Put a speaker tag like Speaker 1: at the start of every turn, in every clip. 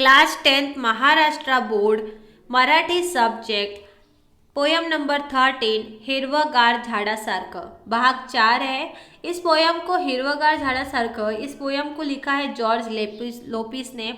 Speaker 1: Class 10th Maharashtra board Marathi subject poem number 13 हिरवगार झाडासारखं भाग 4 है। इस पोयम को हिरवगार झाडासारखं इस पोयम को लिखा है जॉर्ज लोपिस ने।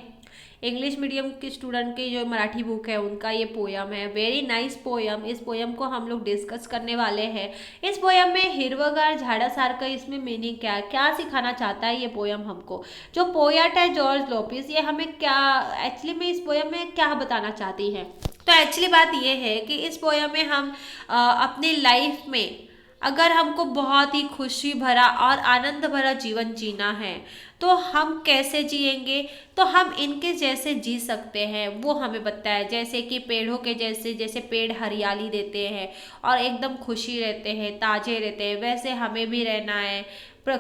Speaker 1: इंग्लिश मीडियम के स्टूडेंट की जो मराठी बुक है उनका ये पोयम है। Very nice poem. इस पोयम को हम लोग डिस्कस करने वाले हैं। इस पोयम में हिरवगार झाडासारखं इसमें मीनिंग क्या है, क्या सिखाना चाहता है ये पोयम हमको। जो पोएट है जॉर्ज लोपिस, ये हमें क्या एक्चुअली में इस पोयम में क्या बताना चाहती है। तो एक्चुअली बात ये है कि इस पोयम में हम अपनी लाइफ में अगर हमको बहुत ही खुशी भरा और आनंद भरा जीवन जीना है तो हम कैसे जिएंगे, तो हम इनके जैसे जी सकते हैं वो हमें बताया। जैसे कि पेड़ों के जैसे, जैसे पेड़ हरियाली देते हैं और एकदम खुशी रहते हैं, ताजे रहते हैं, वैसे हमें भी रहना है,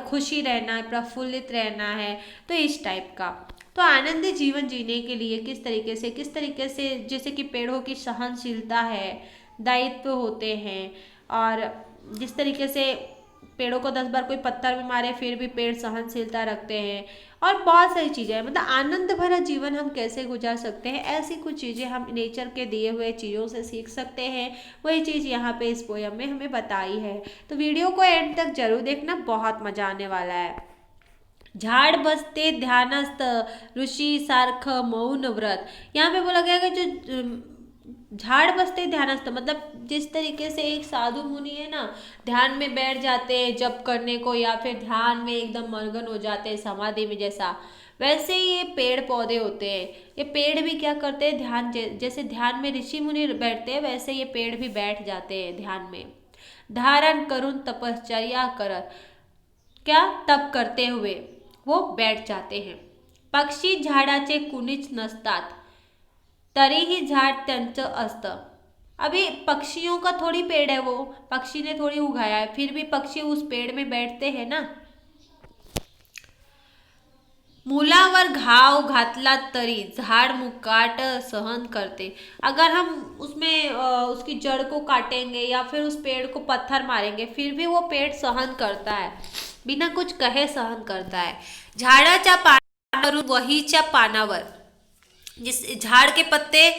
Speaker 1: खुशी रहना है, प्रफुल्लित रहना है। तो इस टाइप का तो आनंदी जीवन जीने के लिए किस तरीके से जैसे कि पेड़ों की सहनशीलता है, दायित्व होते हैं, और जिस तरीके से पेड़ों को 10 बार कोई पत्थर भी मारे फिर भी पेड़ सहनशीलता रखते हैं, और बहुत सारी चीज़ें हैं। मतलब आनंद भरा जीवन हम कैसे गुजार सकते हैं, ऐसी कुछ चीज़ें हम नेचर के दिए हुए चीज़ों से सीख सकते हैं। वही चीज़ यहाँ पे इस पोयम में हमें बताई है। तो वीडियो को एंड तक जरूर देखना, बहुत मजा आने वाला है। झाड़ बसते ध्यानस्थ ऋषि सारखं मौन व्रत। यहाँ पे बोला गया कि जो झाड़ बसते ध्यानस्थ मतलब जिस तरीके से एक साधु मुनि है ना, ध्यान में बैठ जाते हैं जप करने को, या फिर ध्यान में एकदम मगन हो जाते हैं समाधि में जैसा, वैसे ही ये पेड़ पौधे होते हैं। ये पेड़ भी क्या करते हैं, ध्यान जैसे ध्यान में ऋषि मुनि बैठते हैं वैसे ये पेड़ भी बैठ जाते हैं ध्यान में। धारण करुण तपश्चर्या कर, क्या तप करते हुए वो बैठ जाते हैं। पक्षी झाडाचे कुणीच नसतात तरीही झाड त्यांचं असतं। अभी पक्षियों का थोड़ी पेड़ है, वो पक्षी ने थोड़ी उगाया है, फिर भी पक्षी उस पेड़ में बैठते हैं ना। मुलावर घाव घातला तरी झाड़ मुकाट सहन करते। अगर हम उसमें उसकी जड़ को काटेंगे या फिर उस पेड़ को पत्थर मारेंगे फिर भी वो पेड़ सहन करता है, बिना कुछ कहे सहन करता है। झाडाच्या पानावरून वहीच्या पानावर, जिस झाड़ के पत्ते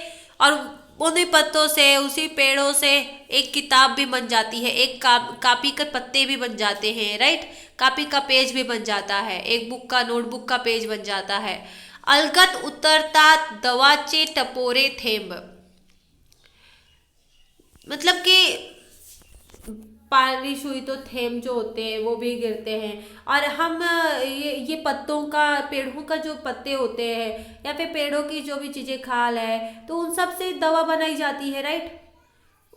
Speaker 1: और उन्हीं पत्तों से, उसी पेड़ों से एक किताब भी बन जाती है, एक कापी के पत्ते भी बन जाते हैं, राइट। कापी का पेज भी बन जाता है, एक बुक का नोटबुक का पेज बन जाता है। अलगत उतरतात दवाचे टपोरे थेंब, मतलब कि बारिश हुई तो थेम जो होते हैं वो भी गिरते हैं। और हम ये पत्तों का, पेड़ों का जो पत्ते होते हैं या फिर पेड़ों की जो भी चीज़ें खाल है तो उन सब से दवा बनाई जाती है, राइट।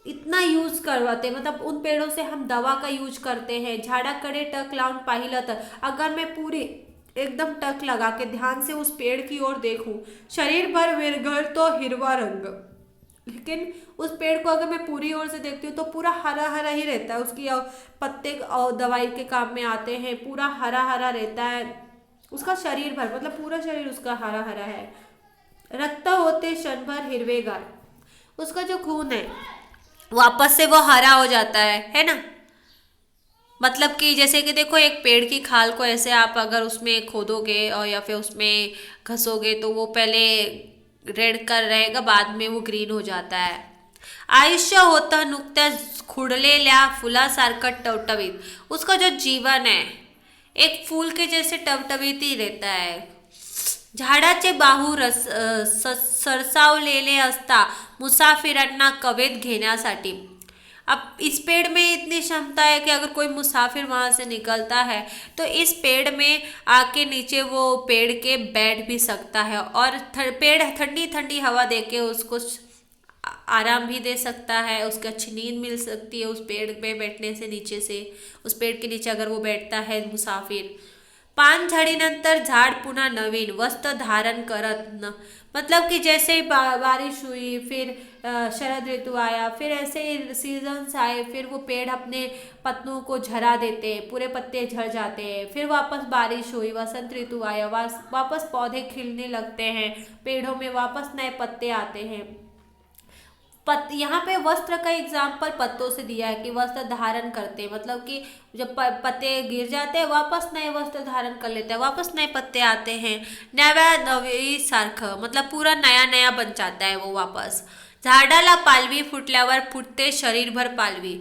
Speaker 1: इतना यूज करवाते, मतलब उन पेड़ों से हम दवा का यूज करते हैं। झाडाकडे टक लावून पाहिलं तर, अगर मैं पूरी एकदम टक लगा के ध्यान से उस पेड़ की ओर देखूं, शरीर भर विरघळ तो हिरवा रंग, लेकिन उस पेड़ को अगर मैं पूरी ओर से देखती हूँ तो पूरा हरा हरा ही रहता है। उसकी पत्ते दवाई के काम में आते हैं, पूरा हरा हरा रहता है उसका शरीर भर, मतलब पूरा शरीर उसका हरा हरा है। रक्त होते क्षण भर हिरवेगार, उसका जो खून है वापस से वो हरा हो जाता है ना। मतलब कि जैसे कि देखो एक पेड़ की खाल को ऐसे आप अगर उसमें खोदोगे और या फिर उसमें घसोगे तो वो पहले रेड कर रहेगा, बाद में वो ग्रीन हो जाता है। आयुष्य होतं नुकत्याच खुडलेल्या फुलासारखं टवटवीत, उसका जो जीवन है एक फूल के जैसे टवटवीत ही रहता है। झाडाचे बाहू सरसावलेले असता मुसाफिरांना कवेत घेण्यासाठी। अब इस पेड़ में इतनी क्षमता है कि अगर कोई मुसाफिर वहाँ से निकलता है तो इस पेड़ में आके नीचे वो पेड़ के बैठ भी सकता है, और पेड़ ठंडी ठंडी हवा देके उसको आराम भी दे सकता है, उसको अच्छी नींद मिल सकती है उस पेड़ पे बैठने से। नीचे से उस पेड़ के नीचे अगर वो बैठता है मुसाफिर। पान झाडीनंतर झाड पुन्हा नवीन वस्त्र धारण करत न, मतलब कि जैसे ही बारिश हुई, फिर शरद ऋतु आया, फिर ऐसे ही सीजन्स आए, फिर वो पेड़ अपने पत्तों को झरा देते हैं, पूरे पत्ते झड़ जाते हैं। फिर वापस बारिश हुई, वसंत ऋतु आया, वापस पौधे खिलने लगते हैं, पेड़ों में वापस नए पत्ते आते हैं। यहाँ पे वस्त्र का एग्जाम्पल पत्तों से दिया है कि वस्त्र धारण करते हैं, मतलब कि जब पत्ते गिर जाते हैं वापस नए वस्त्र धारण कर लेते हैं, वापस नए पत्ते आते हैं। नव्या नवी सारखं मतलब पूरा नया नया बन जाता है वो वापस। झाडाला पालवी फुटल्यावर फुटते शरीरभर पालवी,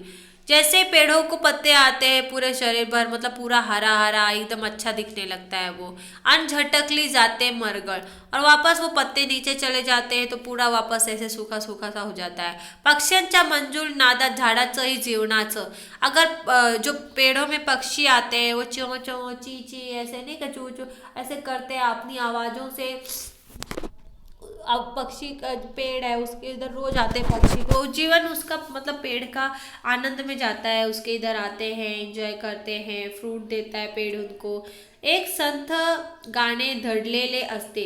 Speaker 1: जैसे पेड़ों को पत्ते आते हैं पूरे शरीर भर, मतलब पूरा हरा हरा एकदम अच्छा दिखने लगता है वो। अन झटकली जाते मरगळ, और वापस वो पत्ते नीचे चले जाते हैं तो पूरा वापस ऐसे सूखा सूखा सा हो जाता है। पक्ष्यांच्या मंजूळ नादात झाडाचंही जीवनाचं, अगर जो पेड़ों में पक्षी आते हैं वो चो चो ची ची ऐसे नहीं का चू चू ऐसे करते हैं अपनी आवाज़ों से। अब पक्षी का पेड़ है उसके इधर रोज आते हैं पक्षी को, जीवन उसका मतलब पेड़ का आनंद में जाता है, उसके इधर आते हैं एंजॉय करते हैं, फ्रूट देता है पेड़ उनको। एक संथ गाणे धडलेले असते,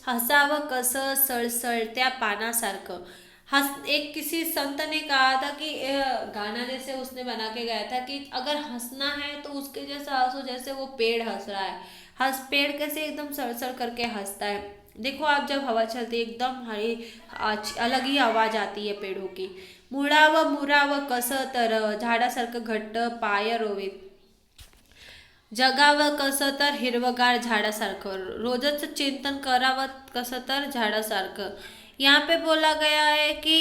Speaker 1: हसावं कसं सळसळत्या पानासारखं। एक किसी संत ने कहा था कि गाना जैसे उसने बना के गाया था कि अगर हंसना है तो उसके जैसा हंसो जैसे वो पेड़ हंस रहा है। पेड़ कैसे एकदम सड़सड़ करके हंसता है। देखो आप जब हवा चलती है एकदम हरी अलग ही आवाज आती है पेड़ों की। मुळावं मुरावं कसं तर झाडासारखं घट्ट पाय रोवे, जगावं कसं तर हिरवगार झाडासारखं, रोजच चिंतन करावं कसं तर झाडासारखं। यहाँ पे बोला गया है कि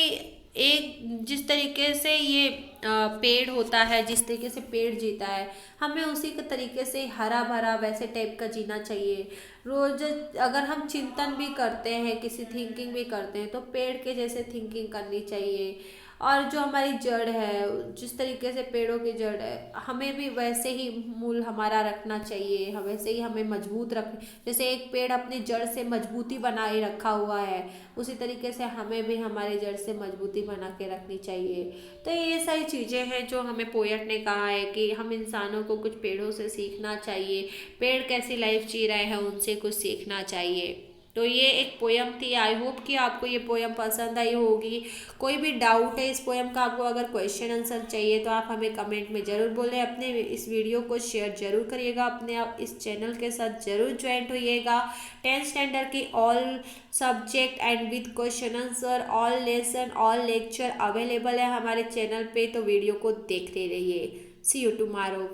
Speaker 1: एक जिस तरीके से ये पेड़ होता है, जिस तरीके से पेड़ जीता है, हमें उसी के तरीके से हरा भरा वैसे टाइप का जीना चाहिए। रोज अगर हम चिंतन भी करते हैं, किसी थिंकिंग भी करते हैं तो पेड़ के जैसे थिंकिंग करनी चाहिए। और जो हमारी जड़ है, जिस तरीके से पेड़ों की जड़ है, हमें भी वैसे ही मूल हमारा रखना चाहिए, वैसे ही हमें मजबूत रख, जैसे एक पेड़ अपनी जड़ से मजबूती बनाए रखा हुआ है, उसी तरीके से हमें भी हमारे जड़ से मजबूती बना के रखनी चाहिए। तो ये सारी चीज़ें हैं जो हमें पोएट ने कहा है कि हम इंसानों को कुछ पेड़ों से सीखना चाहिए, पेड़ कैसी लाइफ जी रहे हैं उनसे कुछ सीखना चाहिए। तो ये एक पोयम थी। आई होप कि आपको ये पोयम पसंद आई होगी। कोई भी डाउट है इस पोयम का, आपको अगर क्वेश्चन आंसर चाहिए तो आप हमें कमेंट में ज़रूर बोलें। अपने इस वीडियो को शेयर जरूर करिएगा, अपने आप इस चैनल के साथ ज़रूर ज्वाइंट होइएगा। 10th स्टैंडर्ड की all subject and with question answer, all lesson, all lecture available है हमारे चैनल पे, तो वीडियो को देखते रहिए। सी यू टुमारो।